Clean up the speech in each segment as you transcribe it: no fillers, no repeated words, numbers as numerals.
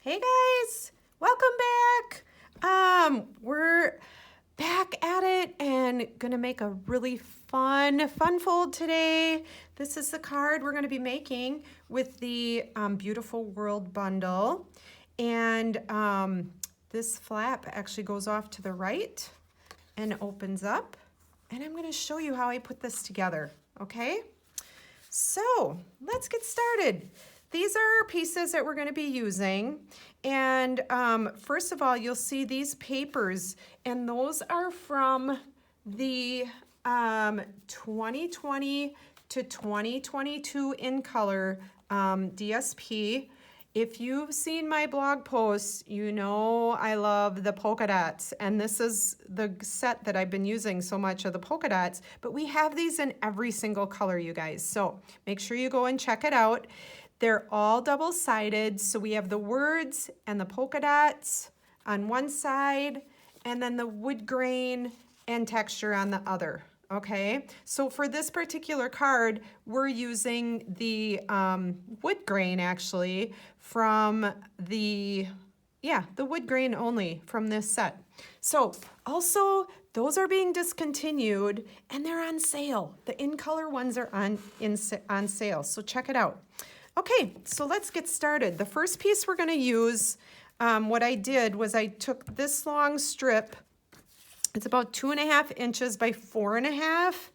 Hey guys, welcome back. We're back at it and gonna make a really fun fold today. This is the card we're gonna be making with the Beautiful World bundle. And this flap actually goes off to the right and opens up. And I'm gonna show you how I put this together, okay? So let's get started. These are pieces that we're going to be using. And first of all, you'll see these papers, and those are from the 2020 to 2022 in color DSP. If you've seen my blog posts, you know I love the polka dots, and this is the set that I've been using so much of the polka dots, but we have these in every single color, you guys. So make sure you go and check it out. They're all double-sided, so we have the words and the polka dots on one side, and then the wood grain and texture on the other. Okay, so for this particular card, we're using the wood grain actually from the wood grain only from this set. So also, those are being discontinued and they're on sale. The in-color ones are on sale, so check it out. Okay, so let's get started. The first piece we're gonna use, what I did was I took this long strip. It's about 2.5 inches by 4.5.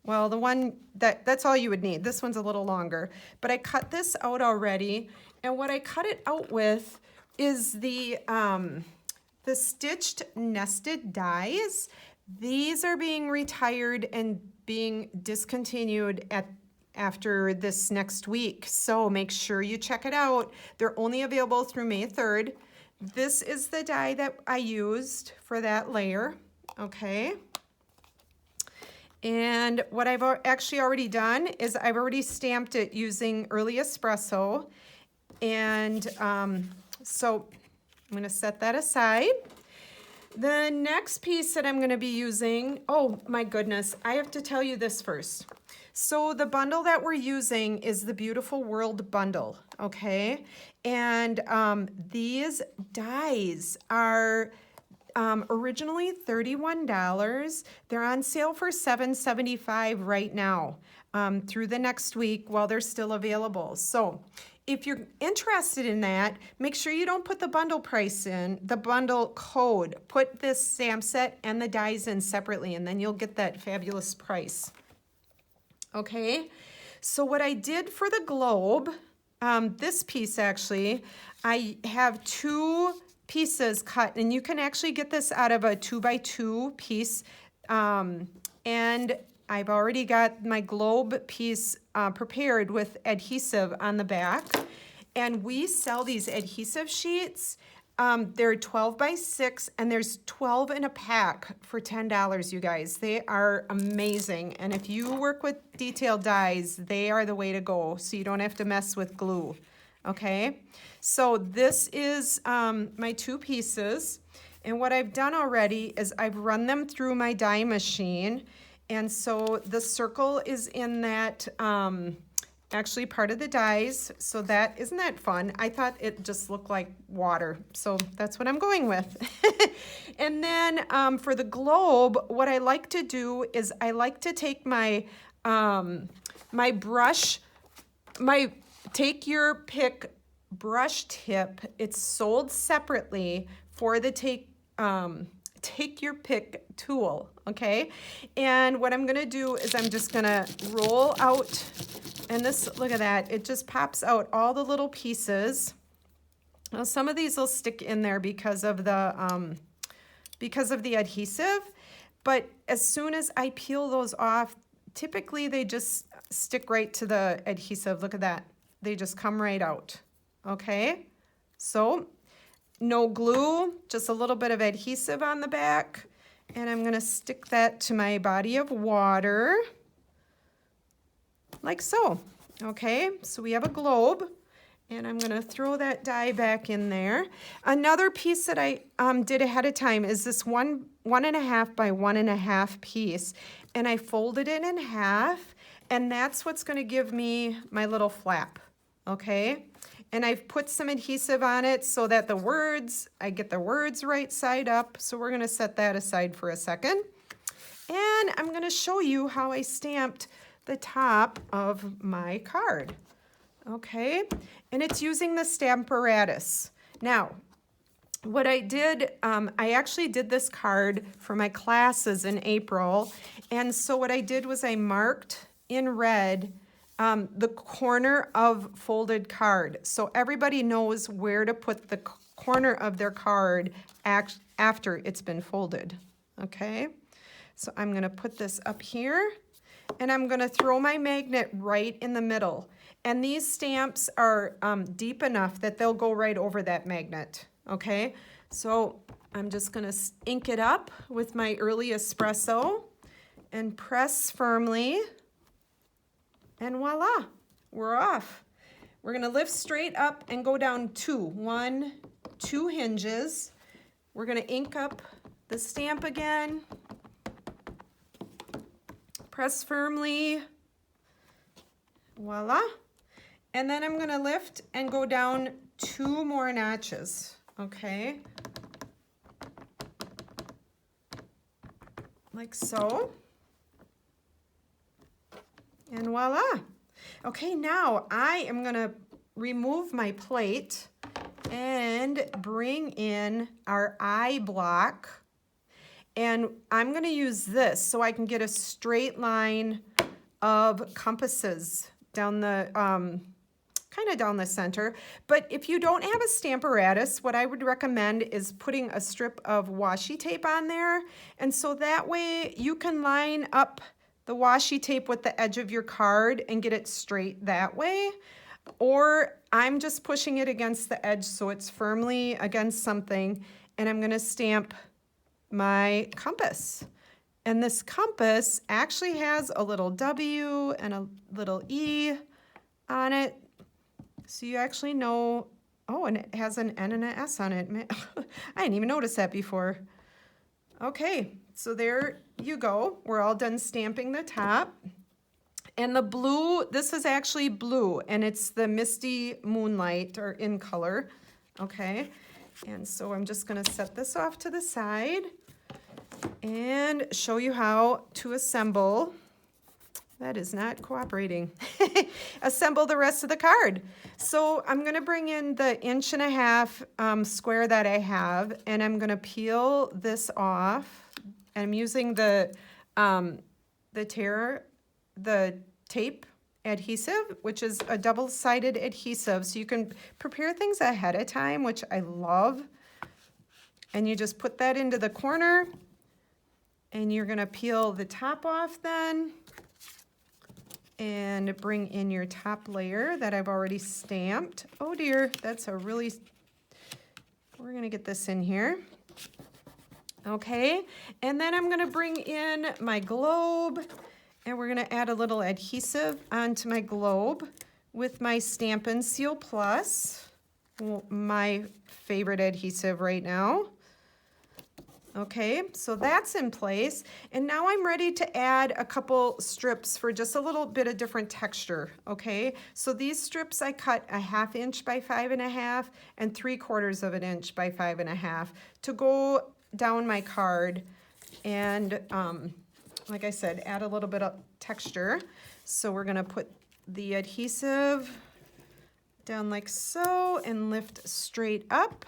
Well, the one that's all you would need. This one's a little longer, but I cut this out already. And what I cut it out with is the stitched nested dies. These are being retired and being discontinued after this next week. So make sure you check it out. They're only available through May 3rd. This is the die that I used for that layer. Okay, and what I've actually already done is I've already stamped it using Early Espresso, and so I'm going to set that aside. The next piece that I'm going to be using, oh my goodness, I have to tell you this first. So the bundle that we're using is the Beautiful World bundle, okay, and these dies are originally $31. They're on sale for $7.75 right now through the next week while they're still available. So if you're interested in that, make sure you don't put the bundle price in, the bundle code. Put this stamp set and the dies in separately, and then you'll get that fabulous price. Okay, so what I did for the globe, this piece actually, I have two pieces cut, and you can actually get this out of a 2x2 piece, and I've already got my globe piece prepared with adhesive on the back, and we sell these adhesive sheets. They're 12x6, and there's 12 in a pack for $10, you guys. They are amazing, and if you work with detailed dies, they are the way to go, so you don't have to mess with glue. Okay, so this is my two pieces, and what I've done already is I've run them through my die machine, and so the circle is in that actually part of the dies, so isn't that fun? I thought it just looked like water, so that's what I'm going with. And then for the globe, what I like to do is I like to take my my brush, take your pick brush tip. It's sold separately for the take your pick tool, okay? And what I'm gonna do is I'm just gonna roll out, and this, look at that, it just pops out all the little pieces. Now some of these will stick in there because of the adhesive, but as soon as I peel those off, typically they just stick right to the adhesive. Look at that. They just come right out, okay? So no glue, just a little bit of adhesive on the back, and I'm gonna stick that to my body of water, like so, okay? So we have a globe, and I'm gonna throw that die back in there. Another piece that I did ahead of time is this 1.5 by 1.5 piece, and I folded it in half, and that's what's gonna give me my little flap, okay? And I've put some adhesive on it so that I get the words right side up. So we're gonna set that aside for a second. And I'm gonna show you how I stamped the top of my card. Okay, and it's using the Stamparatus. Now, what I did, I actually did this card for my classes in April. And so what I did was I marked in red the corner of folded card. So everybody knows where to put the corner of their card after it's been folded, okay? So I'm gonna put this up here and I'm gonna throw my magnet right in the middle. And these stamps are deep enough that they'll go right over that magnet, okay? So I'm just gonna ink it up with my early espresso and press firmly. And voila, we're off. We're gonna lift straight up and go down 1, 2 hinges. We're gonna ink up the stamp again. Press firmly, voila. And then I'm gonna lift and go down 2 more notches, okay? Like so. And voila. Okay, now I am gonna remove my plate and bring in our eye block. And I'm gonna use this so I can get a straight line of compasses down the, kind of down the center. But if you don't have a Stamparatus, what I would recommend is putting a strip of washi tape on there. And so that way you can line up the washi tape with the edge of your card and get it straight that way. Or I'm just pushing it against the edge so it's firmly against something, and I'm gonna stamp my compass. And this compass actually has a little W and a little E on it. So you actually know, oh, and it has an N and an S on it. I didn't even notice that before. Okay, so there you go. We're all done stamping the top. And the blue, this is actually blue, and it's the Misty Moonlight, or in color, okay? And so I'm just gonna set this off to the side and show you how to assemble. That is not cooperating. Assemble the rest of the card. So I'm gonna bring in the 1.5 inch square that I have, and I'm gonna peel this off. I'm using the tape adhesive, which is a double-sided adhesive, so you can prepare things ahead of time, which I love. And you just put that into the corner, and you're gonna peel the top off then, and bring in your top layer that I've already stamped. Oh dear, that's a really, we're gonna get this in here. Okay, and then I'm gonna bring in my globe, and we're gonna add a little adhesive onto my globe with my Stampin' Seal Plus, my favorite adhesive right now. Okay, so that's in place. And now I'm ready to add a couple strips for just a little bit of different texture, okay? So these strips I cut 1/2 inch by 5.5 and 3/4 inch by 5.5 to go down my card and, like I said, add a little bit of texture. So we're gonna put the adhesive down like so and lift straight up.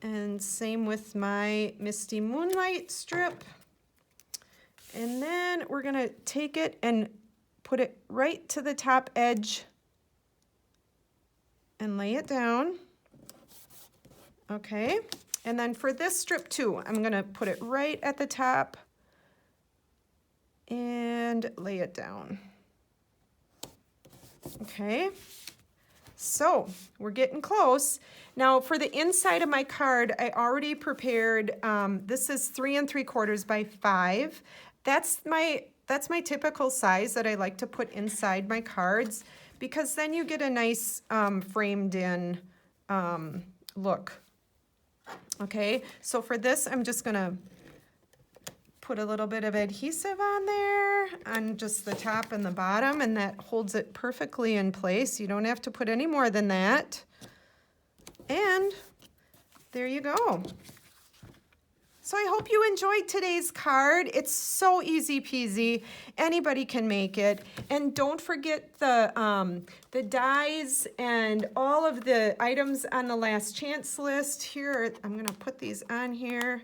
And same with my Misty Moonlight strip. And then we're gonna take it and put it right to the top edge and lay it down. Okay, and then for this strip too, I'm gonna put it right at the top and lay it down. Okay, so we're getting close. Now for the inside of my card, I already prepared, this is 3 3/4 by 5. That's my typical size that I like to put inside my cards, because then you get a nice framed in look. Okay, so for this, I'm just gonna put a little bit of adhesive on there on just the top and the bottom, and that holds it perfectly in place. You don't have to put any more than that. And there you go. So I hope you enjoyed today's card. It's so easy peasy. Anybody can make it. And don't forget the dies and all of the items on the last chance list. Here, I'm gonna put these on here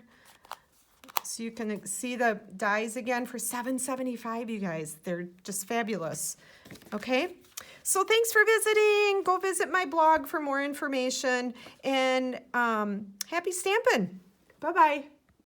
so you can see the dies again for $7.75, you guys. They're just fabulous, okay? So thanks for visiting. Go visit my blog for more information, and happy stamping. Bye-bye.